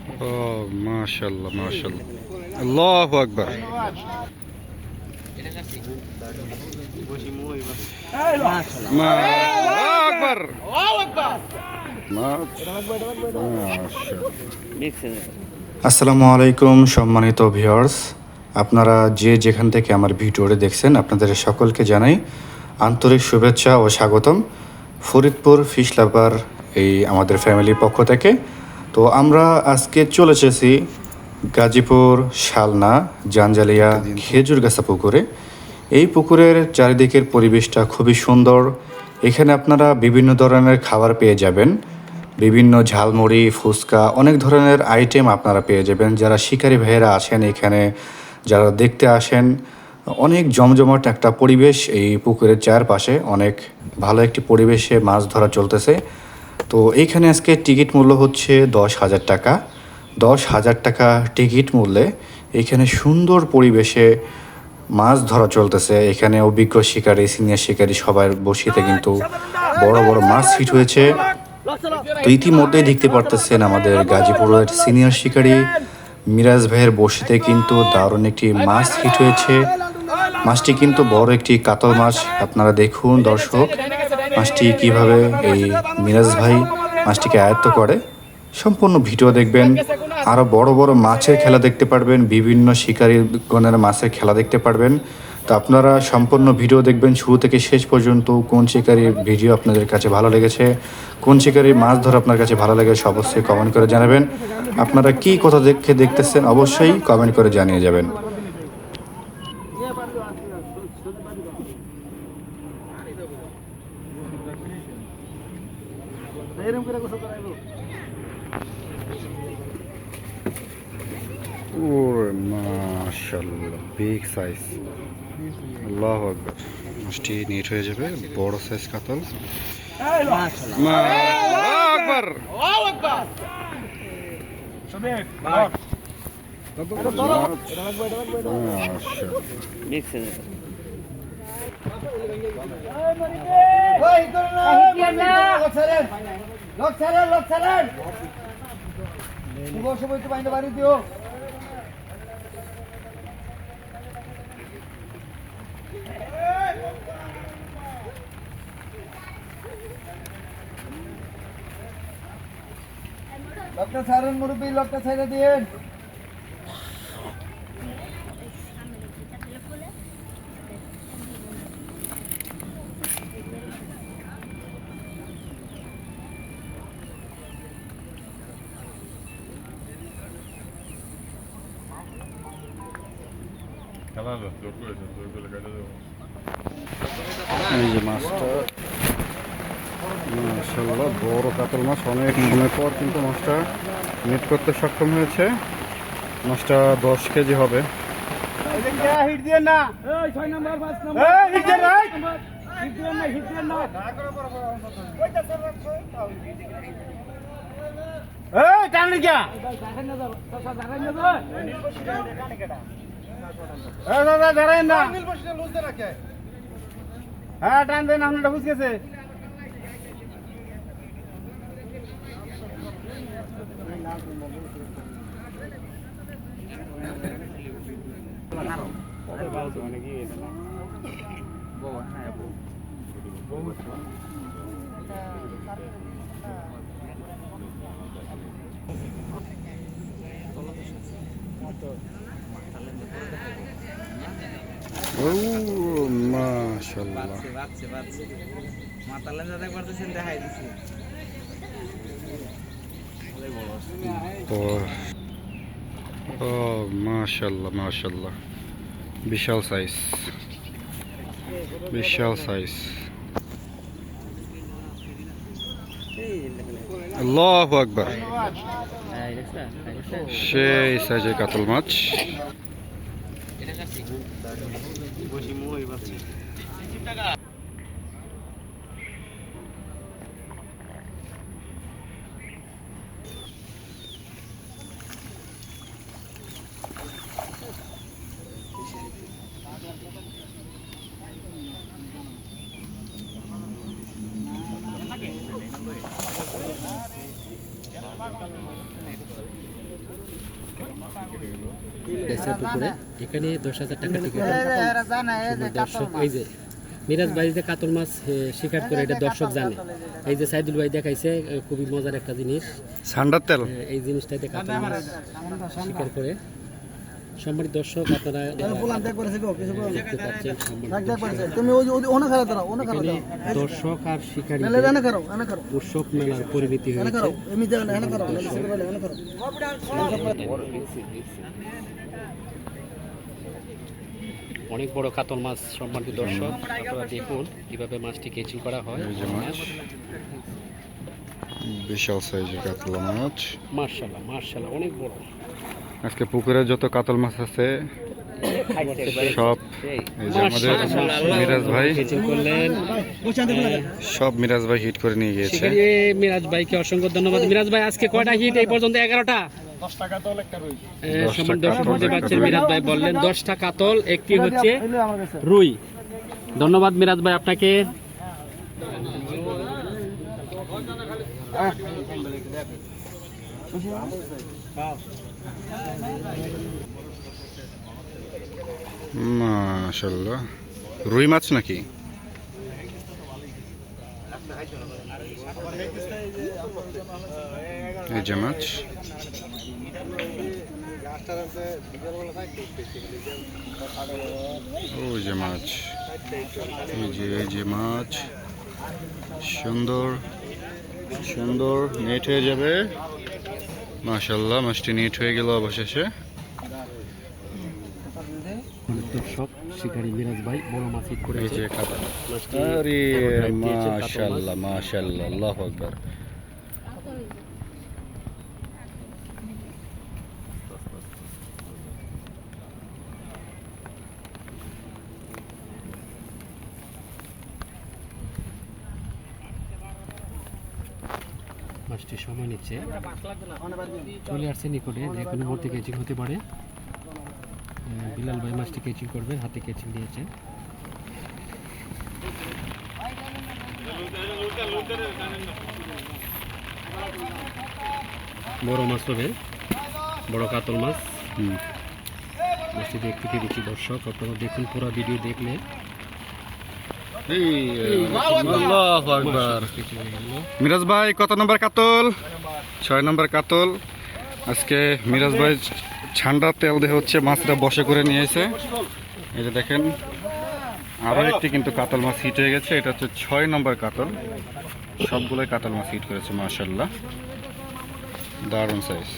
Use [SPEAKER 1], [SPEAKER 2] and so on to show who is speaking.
[SPEAKER 1] ও মাশাআল্লাহ মাশাআল্লাহ, আল্লাহু আকবার। আল্লাহু আকবার। আসসালামু আলাইকুম সম্মানিত ভিউয়ার্স, আপনারা যে যেখান থেকে আমার ভিডিওটি দেখছেন আপনাদের সকলকে জানাই আন্তরিক শুভেচ্ছা ও স্বাগতম ফরিদপুর ফিশ লাভার এই আমাদের ফ্যামিলির পক্ষ থেকে। তো আমরা আজকে চলে এসেছি গাজীপুর শালনা জাঞ্জালিয়া খেজুরগাছা পুকুরে। এই পুকুরের চারিদিকের পরিবেশটা খুবই সুন্দর। এখানে আপনারা বিভিন্ন ধরনের খাবার পেয়ে যাবেন, বিভিন্ন ঝালমুড়ি, ফুচকা, অনেক ধরনের আইটেম আপনারা পেয়ে যাবেন। যারা শিকারী ভাইয়েরা আসেন এখানে, যারা দেখতে আসেন, অনেক জমজমাট একটা পরিবেশ এই পুকুরের চারপাশে, অনেক ভালো একটি পরিবেশে মাছ ধরা চলতেছে। তো এইখানে আজকে টিকিট মূল্য হচ্ছে 10,000 টাকা। 10,000 টাকা টিকিট মূল্যে এখানে সুন্দর পরিবেশে মাছ ধরা চলতেছে। এখানে অভিজ্ঞ শিকারী, সিনিয়র শিকারী সবার বসিতে কিন্তু বড় বড় মাছ হিট হয়েছে। তো ইতিমধ্যেই দেখতে পারতেছেন আমাদের গাজীপুরের সিনিয়র শিকারী মিরাজ ভাইয়ের বসিতে কিন্তু দারুণ একটি মাছ হিট হয়েছে। মাছটি কিন্তু বড় একটি কাতল মাছ। আপনারা দেখুন দর্শক, মাছটি কিভাবে এই মিরাজ ভাই মাছটিকে আয়ত্ত করে। সম্পূর্ণ ভিডিও দেখবেন, আরও বড় বড় মাছের খেলা দেখতে পারবেন, বিভিন্ন শিকারীগণের মাছের খেলা দেখতে পারবেন। তো আপনারা সম্পূর্ণ ভিডিও দেখবেন শুরু থেকে শেষ পর্যন্ত। কোন শিকারীর ভিডিও আপনাদের কাছে ভালো লেগেছে, কোন শিকারীর মাছ ধরা আপনার কাছে ভালো লেগেছে অবশ্যই কমেন্ট করে জানাবেন। আপনারা কী কথা দেখে দেখতেছেন অবশ্যই কমেন্ট করে জানিয়ে যাবেন। ওরে মাশাআল্লাহ, বিগ সাইজ, আল্লাহু আকবার। মাছটি নিট হয়ে যাবে, বড় সাইজ কাতল। আল্লাহু আকবার।
[SPEAKER 2] লোকটা ছাড়েন মুরব্বী, লোকটা ছেড়ে দিন।
[SPEAKER 1] এই যে মাছটা মাশাআল্লাহ বড় কাতল মাছ, অনেক মনে পর কিন্তু মাছটা মিট করতে সক্ষম হয়েছে। মাছটা 10 কেজি হবে।
[SPEAKER 2] হিট দিয়ে না, 6 নাম্বার 5 নাম্বার হিট দিয়ে না, হিট দিয়ে না, হিট দিয়ে না। এই টান লিখা দেখেন না দাও, দাদা দাঁড়াই না দাও। এই দাদা দাঁড়াই না, নীল বসে লুজ দে রাখে। হ্যাঁ টান দেন, আমরা বুঝ গেছে।
[SPEAKER 1] ও মাশাআল্লাহ,
[SPEAKER 3] মাথা লেন্সা দেখতে পারতেছেন, দেখাই দিছি।
[SPEAKER 1] ও মাশাআল্লাহ মাশাআল্লাহ, বিশাল সাইজ, বিশাল সাইজ। আল্লাহু আকবার, সেই সাইজের কাতল মাছ।
[SPEAKER 4] দেশের পুকুরে এখানে 10,000 টাকা টিকিট। দর্শক এই যে মিরাজ ভাই যে কাতল মাছ শিকার করে এটা দর্শক জানে। এই যে সাইদুল ভাই দেখাইছে খুবই মজার একটা জিনিস,
[SPEAKER 1] সান্ডার তেল।
[SPEAKER 4] এই জিনিসটাতে কাতল মাছ শিকার করে। সম্মানিত দর্শক আপনারা দেখতে পাচ্ছেন এখানে দর্শক আর শিকারী উৎসব মেলার পরিণতি হয়েছে। অনেক বড় কাতল মাছ সম্মানিত দর্শক, আপনারা দেখুন কিভাবে মাছটি কেচিং করা হয়।
[SPEAKER 1] এই যে মাছ, বিশাল সাইজের কাতল মাছ।
[SPEAKER 4] মার্শাল্লাহ মার্শাল্লাহ অনেক বড়।
[SPEAKER 1] আজকে পুকুরে যত কাতল মাছ আছে সব এই যে আমাদের মিরাজ ভাই
[SPEAKER 4] কেচিং করলেন।
[SPEAKER 1] সব মিরাজ ভাই হিট করে নিয়ে গিয়েছে।
[SPEAKER 4] শিকারী মিরাজ ভাইকে অসংখ্য ধন্যবাদ। মিরাজ ভাই আজকে কয়টা হিট এই পর্যন্ত? 11টা।
[SPEAKER 2] 10 টাকা তো একটা রুই।
[SPEAKER 4] সম্মানিত দর্শক বুঝতে পারছেন মিরাজ ভাই বললেন 10টা কাতল, একটি হচ্ছে রুই। ধন্যবাদ মিরাজ ভাই আপনাকে।
[SPEAKER 1] মাশাআল্লাহ, রুই মাছ নাকি? এই যে মাছ, ওই যে মাছ, এই যে মাছ, সুন্দর সুন্দর নেট হয়ে যাবে। মাশাআল্লাহ, মাছটি নেট হয়ে গেল অবশেষে।
[SPEAKER 4] দর্শক শিকারী মিরাজ ভাই বড় মাছ হিট করে
[SPEAKER 1] এই যে কাতল। আরে মাশাআল্লাহ মাশাআল্লাহ, আল্লাহু আকবার।
[SPEAKER 4] মাছটি সময় নিচ্ছে, চলে আসছে নিকটে, যে কোনো মুহূর্তে কেচিং হতে পারে। বিলাল ভাই মাছটি কেচিং করবে, হাতে কেচিং দিয়েছে। বড় মাছ হবে, বড় কাতল মাছ। মাছটি দেখতে পেরেছি দর্শক, আপনারা দেখুন পুরো ভিডিও দেখলে।
[SPEAKER 1] আল্লাহু আকবার। মিরাজ ভাই কত নম্বর কাতল? 6 নম্বর কাতল। আজকে মিরাজ ভাই ঠান্ডা তেল দিয়ে হচ্ছে মাছটা বসে করে নিয়েছে। এই যে দেখেন আরো একটি কিন্তু কাতল মাছ হিট হয়ে গেছে। এটা হচ্ছে 6 নম্বর কাতল। সবগুলোই কাতল মাছ হিট করেছে মাশাআল্লাহ, দারুণ সাইজ।